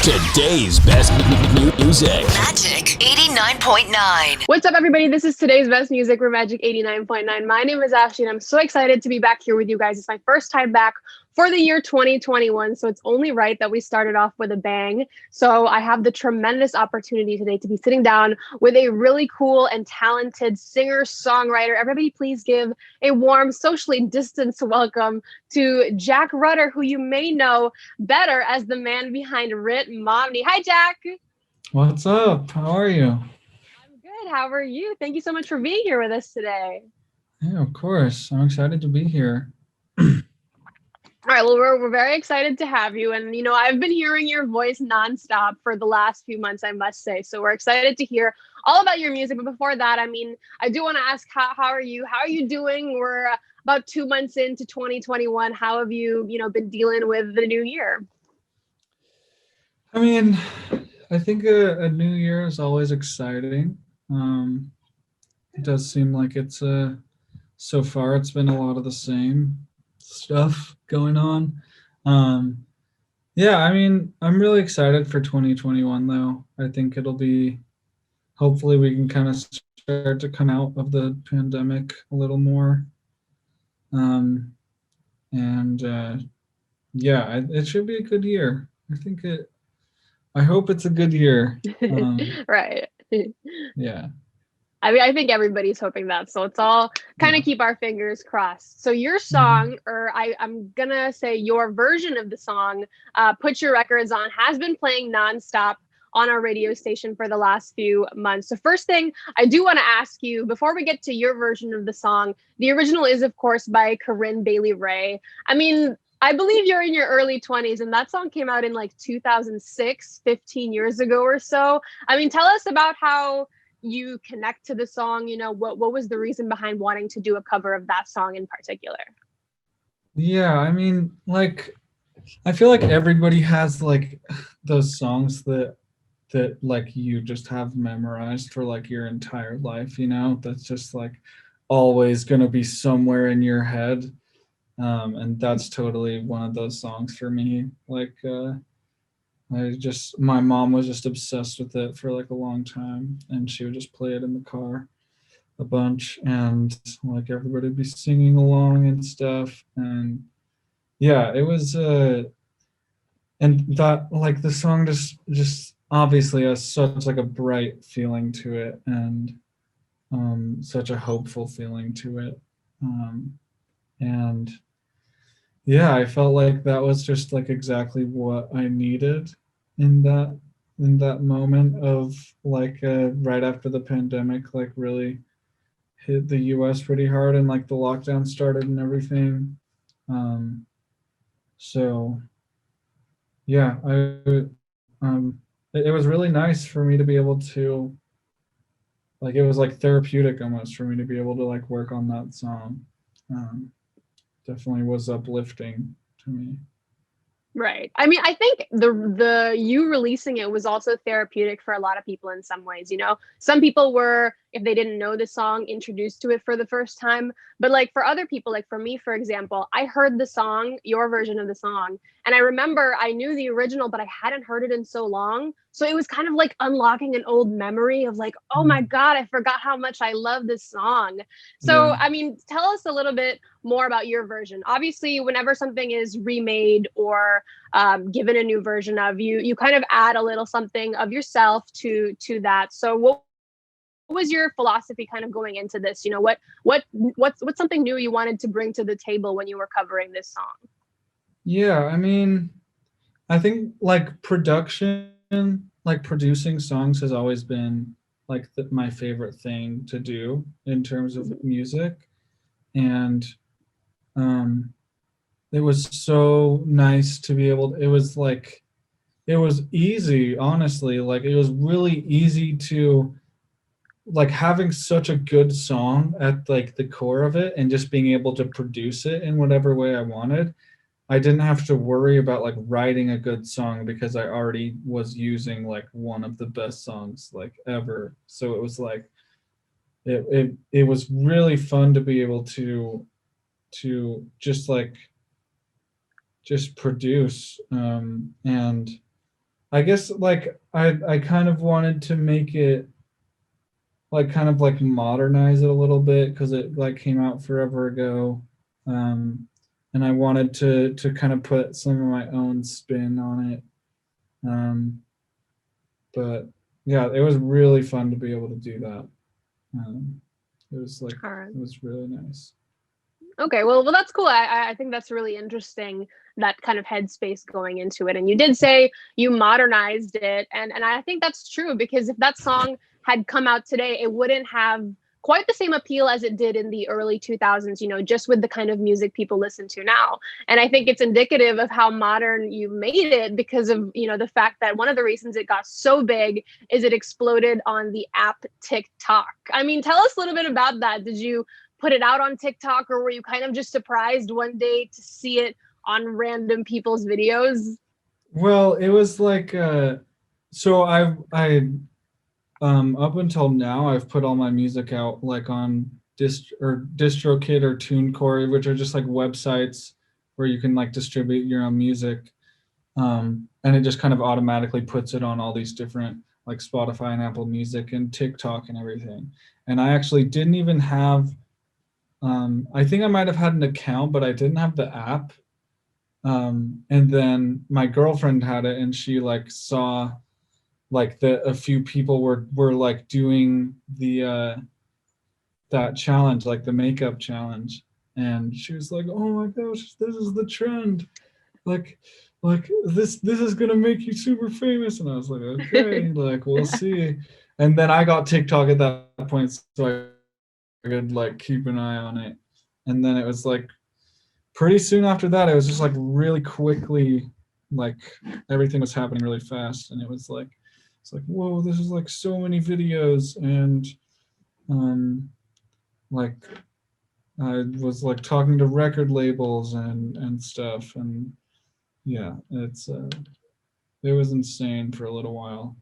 Today's best music. Magic 89.9. What's up, everybody? This is today's best music. We're Magic 89.9. My name is Ashley, and I'm so excited to be back here with you guys. It's my first time back for the year 2021, so it's only right that we started off with a bang. So I have the tremendous opportunity today to be sitting down with a really cool and talented singer-songwriter. Everybody please give a warm, socially distanced welcome to Jack Rutter, who you may know better as the man behind Ritt Momney. Hi, Jack. What's up? How are you? I'm good. How are you? Thank you so much for being here with us today. Yeah, of course. I'm excited to be here. All right, well, we're very excited to have you. And, you know, I've been hearing your voice nonstop for the last few months, I must say. So we're excited to hear all about your music. But before that, I mean, I do want to ask, how are you? How are you doing? We're about 2 months into 2021. How have you, been dealing with the new year? I mean, I think a new year is always exciting. It does seem like it's so far it's been a lot of the same stuff going on. Yeah, I mean, I'm really excited for 2021 though. I think it'll be, hopefully we can kind of start to come out of the pandemic a little more. Yeah, it should be a good year. I hope it's a good year. Right. Yeah. I mean, I think everybody's hoping that. So let's all kind of keep our fingers crossed. So your song, or I'm going to say your version of the song, Put Your Records On, has been playing nonstop on our radio station for the last few months. So first thing I do want to ask you, before we get to your version of the song, the original is, of course, by Corinne Bailey Rae. I mean, I believe you're in your early 20s, and that song came out in like 2006, 15 years ago or so. I mean, tell us about how you connect to the song. What was the reason behind wanting to do a cover of that song in particular? Yeah, I mean, like, I feel like everybody has like those songs that like you just have memorized for like your entire life, that's just like always gonna be somewhere in your head. And that's totally one of those songs for me. Like, my mom was just obsessed with it for like a long time, and she would just play it in the car a bunch, and like everybody would be singing along and stuff. And yeah, it was, and that, like, the song just obviously has such like a bright feeling to it, and such a hopeful feeling to it. And yeah, I felt like that was just like exactly what I needed in that moment of like, right after the pandemic like really hit the US pretty hard, and like the lockdown started and everything. So yeah, it was really nice for me to be able to, like, it was like therapeutic almost for me to be able to like work on that song. Definitely was uplifting to me. Right. I mean, I think the you releasing it was also therapeutic for a lot of people in some ways. Some people were, if they didn't know the song, introduced to it for the first time. But like for other people, like for me, for example, I heard the song, your version of the song, and I remember I knew the original, but I hadn't heard it in so long. So it was kind of like unlocking an old memory of like, oh my God, I forgot how much I love this song. So, Yeah. I mean, tell us a little bit more about your version. Obviously, whenever something is remade or given a new version of, you kind of add a little something of yourself to that. So what was your philosophy kind of going into this? What's something new you wanted to bring to the table when you were covering this song? Yeah, I mean, I think like producing songs has always been like my favorite thing to do in terms of music. And it was so nice to be able, it was easy, honestly. Like, it was really easy to, like, having such a good song at like the core of it and just being able to produce it in whatever way I wanted. I didn't have to worry about like writing a good song because I already was using like one of the best songs like ever. So it was like, it was really fun to be able to just produce, and I guess like I kind of wanted to make it like kind of like modernize it a little bit because it like came out forever ago. And I wanted to kind of put some of my own spin on it. But yeah, it was really fun to be able to do that. It was like All right. it was really nice. Okay, well, that's cool. I think that's really interesting, that kind of headspace going into it. And you did say you modernized it, and I think that's true, because if that song had come out today, it wouldn't have quite the same appeal as it did in the early 2000s, just with the kind of music people listen to now. And I think it's indicative of how modern you made it, because of, the fact that one of the reasons it got so big is it exploded on the app TikTok. I mean, tell us a little bit about that. Did you put it out on TikTok, or were you kind of just surprised one day to see it on random people's videos? Well, it was like so I up until now I've put all my music out like on DistroKid or TuneCore, which are just like websites where you can like distribute your own music. And it just kind of automatically puts it on all these different like Spotify and Apple Music and TikTok and everything. And I actually didn't even have I think I might have had an account, but I didn't have the app. And then my girlfriend had it, and she like saw like a few people were like doing the that challenge, like the makeup challenge, and she was like, "Oh my gosh, this is the trend! Like, this is gonna make you super famous." And I was like, "Okay, like we'll see." And then I got TikTok at that point, so I could like keep an eye on it. And then it was like pretty soon after that, it was just like really quickly, like everything was happening really fast, and it's like whoa, this is like so many videos, and like I was like talking to record labels and stuff, and yeah, it was insane for a little while.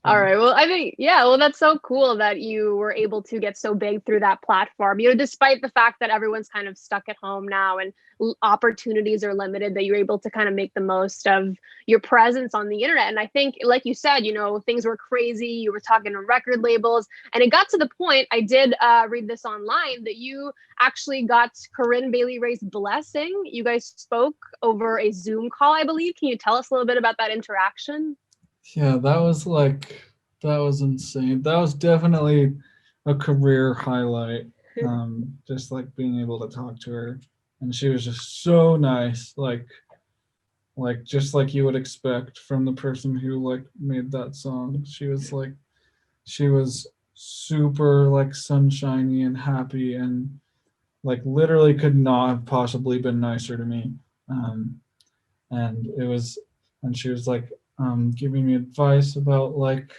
All Yeah. right. Well, I think, yeah, well, that's so cool that you were able to get so big through that platform, despite the fact that everyone's kind of stuck at home now and opportunities are limited, that you're able to kind of make the most of your presence on the internet. And I think, like you said, things were crazy. You were talking to record labels, and it got to the point, I did read this online, that you actually got Corinne Bailey Rae's blessing. You guys spoke over a Zoom call, I believe. Can you tell us a little bit about that interaction? Yeah, that was insane. That was definitely a career highlight. Just like being able to talk to her, and she was just so nice, like just like you would expect from the person who like made that song. She was super like sunshiny and happy, and like literally could not have possibly been nicer to me. Um, and it was and she was like giving me advice about like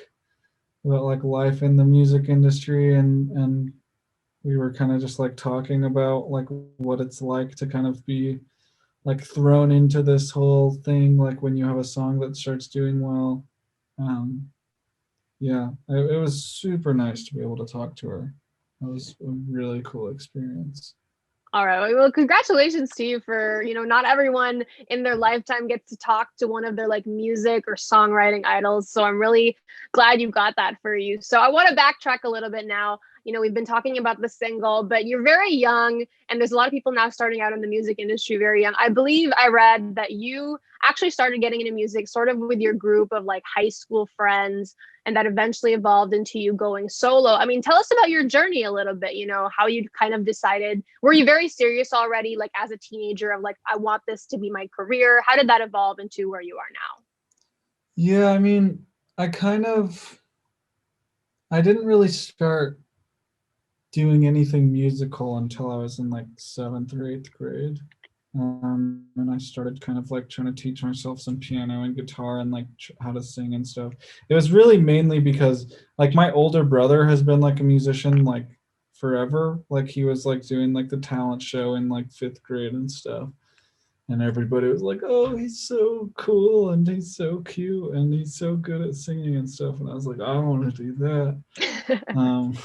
life in the music industry, and we were kind of just like talking about like what it's like to kind of be like thrown into this whole thing, like when you have a song that starts doing well. um yeah, it was super nice to be able to talk to her. It was a really cool experience. All right. Well, congratulations to you for, not everyone in their lifetime gets to talk to one of their like music or songwriting idols. So I'm really glad you got that for you. So I want to backtrack a little bit now. We've been talking about the single, but you're very young, and there's a lot of people now starting out in the music industry very young. I believe I read that you actually started getting into music sort of with your group of like high school friends, and that eventually evolved into you going solo. I mean, tell us about your journey a little bit, how you kind of decided. Were you very serious already, like as a teenager, of like, I want this to be my career? How did that evolve into where you are now? Yeah, I mean, I didn't really start doing anything musical until I was in like seventh or eighth grade. And I started kind of like trying to teach myself some piano and guitar and like how to sing and stuff. It was really mainly because like my older brother has been like a musician like forever. Like he was like doing like the talent show in like fifth grade and stuff. And everybody was like, "Oh, he's so cool and he's so cute and he's so good at singing and stuff." And I was like, "I want to do that." Um,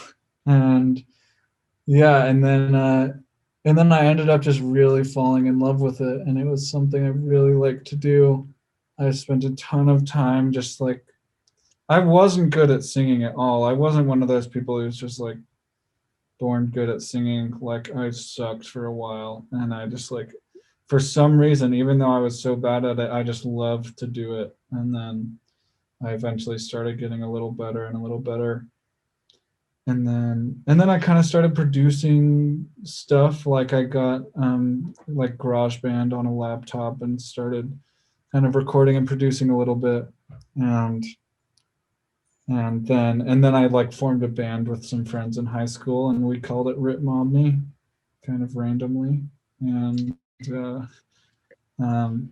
and yeah, and then I ended up just really falling in love with it, and it was something I really liked to do. I spent a ton of time just like, I wasn't good at singing at all. I wasn't one of those people who's just like born good at singing. Like I sucked for a while, and I just like, for some reason, even though I was so bad at it, I just loved to do it. And then I eventually started getting a little better and a little better. And then I kind of started producing stuff. Like I got like GarageBand on a laptop and started kind of recording and producing a little bit. And then I like formed a band with some friends in high school, and we called it Ritt Momney, kind of randomly. And uh, um,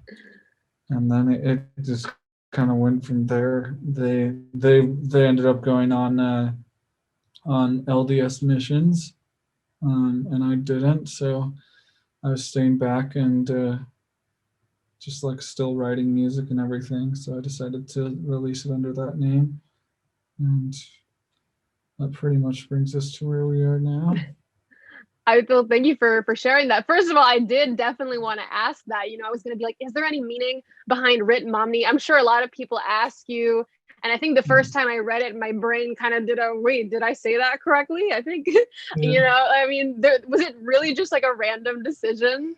and then it just kind of went from there. They ended up going on LDS missions, and I didn't. So I was staying back and just like still writing music and everything. So I decided to release it under that name, and that pretty much brings us to where we are now. I feel thank you for sharing that. First of all, I did definitely want to ask that. I was going to be like, is there any meaning behind Ritt Momney? I'm sure a lot of people ask you, and I think the first time I read it, my brain kind of did a wait. Did I say that correctly? I think Yeah. I mean, was it really just like a random decision?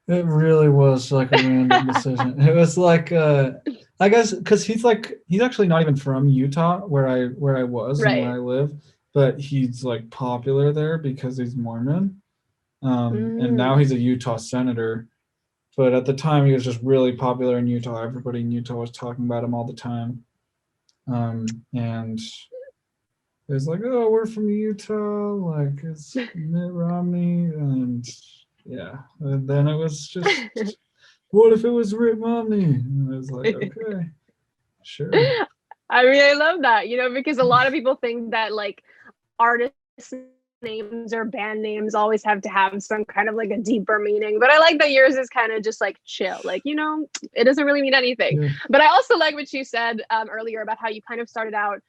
It really was like a random decision. It was like I guess because he's actually not even from Utah where I was and where Right. I live, but he's like popular there because he's Mormon. And Mm. now he's a Utah senator. But at the time he was just really popular in Utah. Everybody in Utah was talking about him all the time. And it was like, oh, we're from Utah, like it's Mitt Romney, and yeah. And then it was just, what if it was Ritt Momney? And I was like, okay, sure. I mean, I love that, because a lot of people think that like artist names or band names always have to have some kind of like a deeper meaning. But I like that yours is kind of just like chill, like, it doesn't really mean anything. Yeah. But I also like what you said earlier about how you kind of started out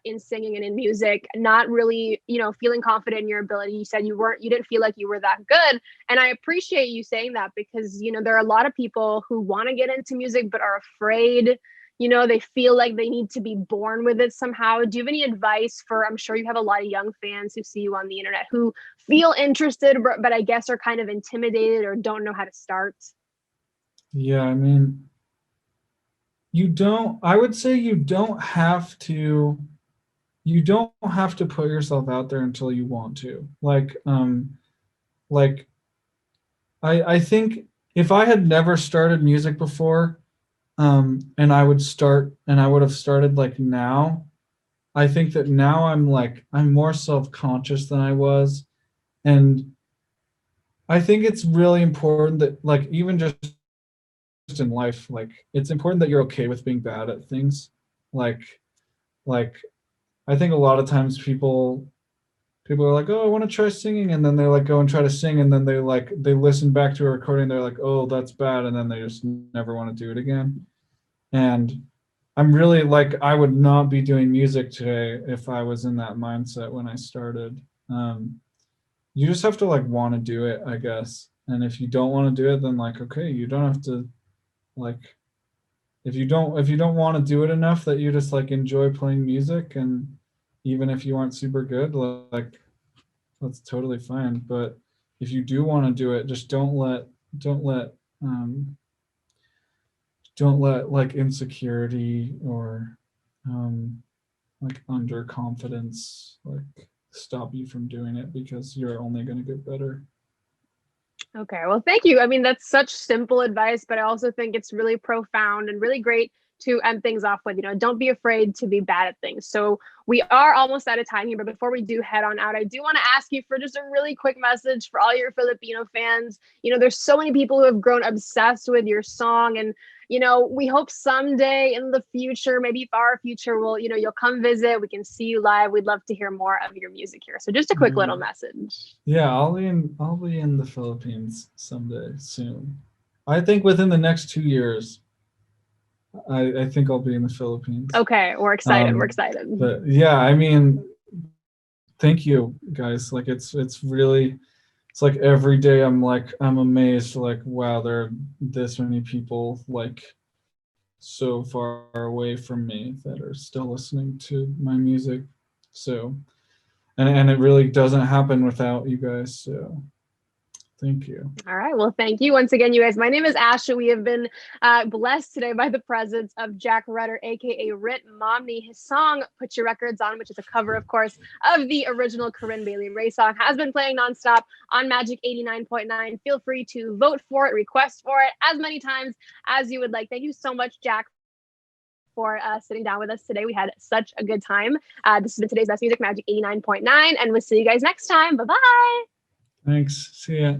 in singing and in music, not really, feeling confident in your ability. You said you didn't feel like you were that good. And I appreciate you saying that because, there are a lot of people who want to get into music but are afraid. They feel like they need to be born with it somehow. Do you have any advice for, I'm sure you have a lot of young fans who see you on the internet who feel interested, but I guess are kind of intimidated or don't know how to start? Yeah, I mean, I would say you don't have to put yourself out there until you want to. Like I think if I had never started music before, and I would have started like now, I think that now I'm more self-conscious than I was. And I think it's really important that like even just in life, like it's important that you're okay with being bad at things. Like like I think a lot of times people are like, oh, I want to try singing, and then they like go and try to sing, and then they listen back to a recording, they're like, oh, that's bad, and then they just never want to do it again. And I'm really like, I would not be doing music today if I was in that mindset when I started. You just have to like want to do it, I guess. And if you don't want to do it, then like, okay, you don't have to like, if you don't want to do it enough that you just like enjoy playing music, and even if you aren't super good, like that's totally fine. But if you do want to do it, just don't let um, don't let like insecurity or um, like underconfidence like stop you from doing it, because you're only going to get better. Okay, well, thank you. I mean, that's such simple advice, but I also think it's really profound and really great to end things off with. Don't be afraid to be bad at things. So we are almost out of time here, but before we do head on out, I do want to ask you for just a really quick message for all your Filipino fans. There's so many people who have grown obsessed with your song, and we hope someday in the future, maybe far future, you'll come visit. We can see you live. We'd love to hear more of your music here. So just a quick little message. Yeah, I'll be in the Philippines someday soon. I think within the next 2 years. I think I'll be in the Philippines. Okay, we're excited. We're excited. But yeah, I mean, thank you guys. Like it's really, it's like every day I'm amazed, like wow, there are this many people like so far away from me that are still listening to my music. So, and it really doesn't happen without you guys. So thank you. All right. Well, thank you once again, you guys. My name is Asha. We have been blessed today by the presence of Jack Rutter, aka Ritt Momney. His song "Put Your Records On," which is a cover, of course, of the original Corinne Bailey Rae song, has been playing nonstop on Magic 89.9. Feel free to vote for it, request for it as many times as you would like. Thank you so much, Jack, for sitting down with us today. We had such a good time. This has been today's Best Music, Magic 89.9, and we'll see you guys next time. Bye-bye. Thanks. See ya.